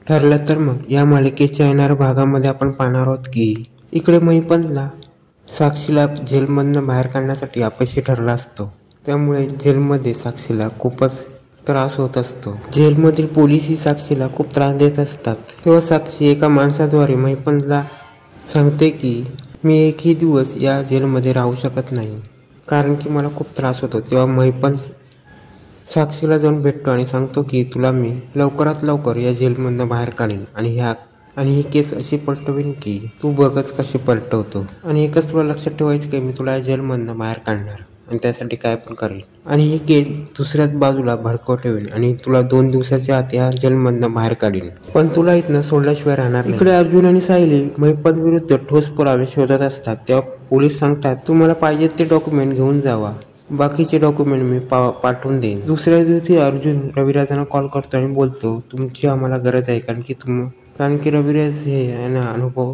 ठरलं तर मग या मालिकेच्या येणाऱ्या भागामध्ये आपण पाहणार आहोत की इकडे महिपतला साक्षीला जेलमधनं बाहेर काढण्यासाठी अपयशी ठरला असतो. त्यामुळे जेलमध्ये साक्षीला खूपच त्रास होत असतो. जेलमधील पोलीसही साक्षीला खूप त्रास देत असतात. तेव्हा साक्षी एका माणसाद्वारे महिपतला सांगते की मी एकही दिवस या जेलमध्ये राहू शकत नाही, कारण की मला खूप त्रास होतो. तेव्हा महिपत साक्षीला जाऊन भेटतो आणि सांगतो की तुला मी लवकरात लवकर या जेलमधनं बाहेर काढीन आणि ही केस अशी पलटवीन की तू बघच कशी पलटवतो. आणि एकच तुला लक्षात ठेवायचं की मी तुला या जेलमधनं बाहेर काढणार आणि त्यासाठी काय पण करेल. आणि ही केस दुसऱ्याच बाजूला भडकव ठेवीन आणि तुला 2 दिवसाच्या आत या जेलमधनं बाहेर काढीन, पण तुला इथनं सोडल्याशिवाय राहणार नाही. इकडे अर्जुन आणि सायली महिपत विरुद्ध ठोस पुरावे शोधत असतात. तेव्हा पोलीस सांगतात तुम्हाला पाहिजे ते डॉक्युमेंट घेऊन जावा, बाकीचे डॉक्युमेंट मी पाठवून देईन. दुसऱ्या दिवशी अर्जुन रविराजांना कॉल करतो आणि बोलतो तुमची आम्हाला गरज आहे, कारण की रविराज हे अनुभव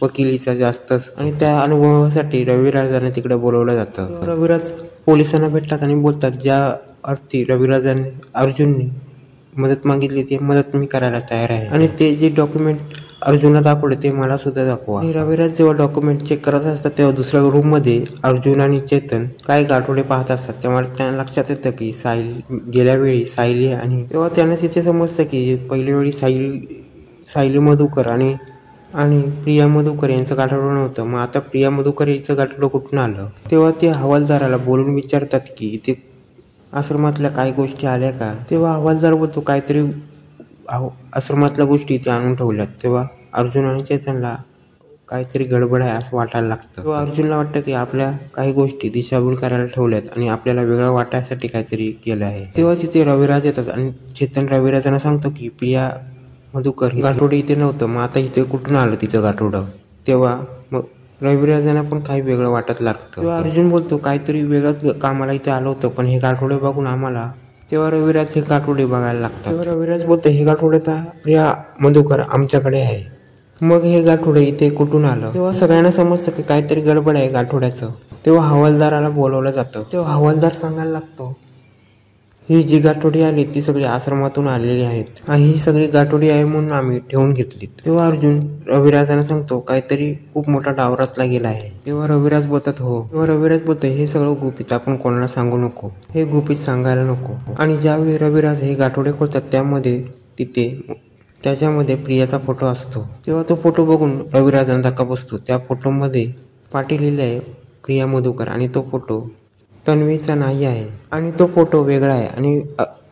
वकिलीचा जास्तच आणि त्या अनुभवासाठी रविराजांना तिकडे बोलवलं जातं. रविराज पोलिसांना भेटतात आणि बोलतात ज्या अर्थी अर्जुनने मदत मागितली ते मदत मी करायला तयार आहे आणि ते जे डॉक्युमेंट अर्जुनला दाखवले ते मला सुद्धा दाखवा. आणि रविराज जेव्हा डॉक्युमेंट चेक करत असतात तेव्हा दुसऱ्या रूममध्ये अर्जुन आणि चेतन काय गाठोडे पाहत असतात. तेव्हा त्यांना लक्षात येतं की गेल्या वेळी सायली आणि तेव्हा त्यांना तिथे समजतं की पहिल्या वेळी सायली मधुकर आणि प्रिया मधुकर यांचं गाठोडं नव्हतं. मग आता प्रिया मधुकर यांचं गाठोडं कुठून आलं. तेव्हा ते हवालदाराला बोलून विचारतात की इथे आश्रमातल्या काही गोष्टी आल्या का. तेव्हा हवालदार बोलतो काहीतरी आश्रमातल्या गोष्टी इथे आणून ठेवल्यात. तेव्हा अर्जुन आणि चेतनला काहीतरी गडबड आहे असं वाटायला लागतं. तेव्हा अर्जुनला वाटतं की आपल्या काही गोष्टी दिशाभूल करायला ठेवल्यात आणि आपल्याला वेगळं वाटायसाठी काहीतरी केलं आहे. तेव्हा तिथे रविराज येतात आणि चेतन रविराजांना सांगतो की प्रिया मधुकर गाठोडे इथे नव्हतं, मग आता इथे कुठून आलं तिचं गाठोडं. तेव्हा मग रविराजांना पण काही वेगळं वाटत लागतं. तेव्हा अर्जुन बोलतो काहीतरी वेगळंच कामाला इथे आलं होतं, पण हे गाठोडे बघून आम्हाला. तेव्हा रविराज हे गाठोडे बघायला लागतात. तेव्हा रविराज बोलतो हे गाठोडे तर प्रिया मधुकर आमच्याकडे आहे, मग हे गाठोडे इथे कुठून आलं. तेव्हा सगळ्यांना समजतं की काहीतरी गडबड आहे गाठोड्याचं. तेव्हा हवालदाराला बोलवलं जातं. तेव्हा हवालदार सांगायला लागतो ही जी गाठोडी आली ती सगळी आश्रमातून आलेली आहेत आणि ही सगळी गाठोडी आहे म्हणून आम्ही ठेवून घेतली. तेव्हा अर्जुन रविराजांना सांगतो काहीतरी खूप मोठा डाव रचला गेला आहे. तेव्हा रविराज बोलतात हो. तेव्हा रविराज बोलतो हे सगळं गुपित आपण कोणाला सांगू नको, हे गुपित सांगायला नको. आणि ज्यावेळी रविराज हे गाठोडे खोलतात त्याच्यामध्ये प्रियाचा फोटो असतो. तेव्हा तो फोटो बघून रविराजांना धक्का बसतो. त्या फोटोमध्ये पाठी लिहिलं आहे प्रिया मधुकर आणि तो फोटो तन्वीचा नाही आहे आणि तो फोटो वेगळा आहे आणि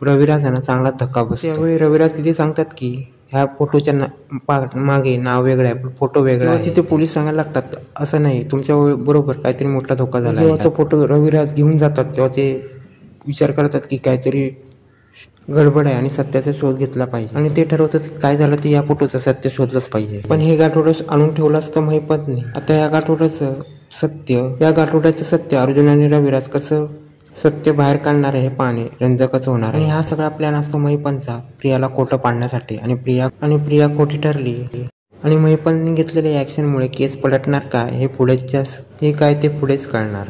रविराजांना चांगला धक्का बसतो. त्यावेळी रविराज तिथे सांगतात की ह्या फोटोच्या मागे नाव वेगळं आहे पण फोटो वेगळा आहे. तिथे पोलीस सांगायला लागतात असं नाही, तुमच्या बरोबर काहीतरी मोठा धोका झाला. जेव्हा तो फोटो रविराज घेऊन जातात तेव्हा ते विचार करतात की काहीतरी गडबड आहे आणि सत्याचा शोध घेतला पाहिजे आणि ते ठरवतात काय झालं ते या फोटोचं सत्य शोधलंच पाहिजे. पण हे गाठोडं आणून ठेवलं असतं महिपतने. आता या गाठोड्याचं सत्य अर्जुन आणि रविराज कसं सत्य बाहेर काढणार आहे हे पाहणे रंजकच होणार. आणि हा सगळा प्लॅन असतो महिपतचा प्रियाला खोटं पाडण्यासाठी. आणि प्रिया खोटी ठरली आणि महिपतने घेतलेल्या ॲक्शनमुळे केस पलटणार का हे पुढेच कळणार.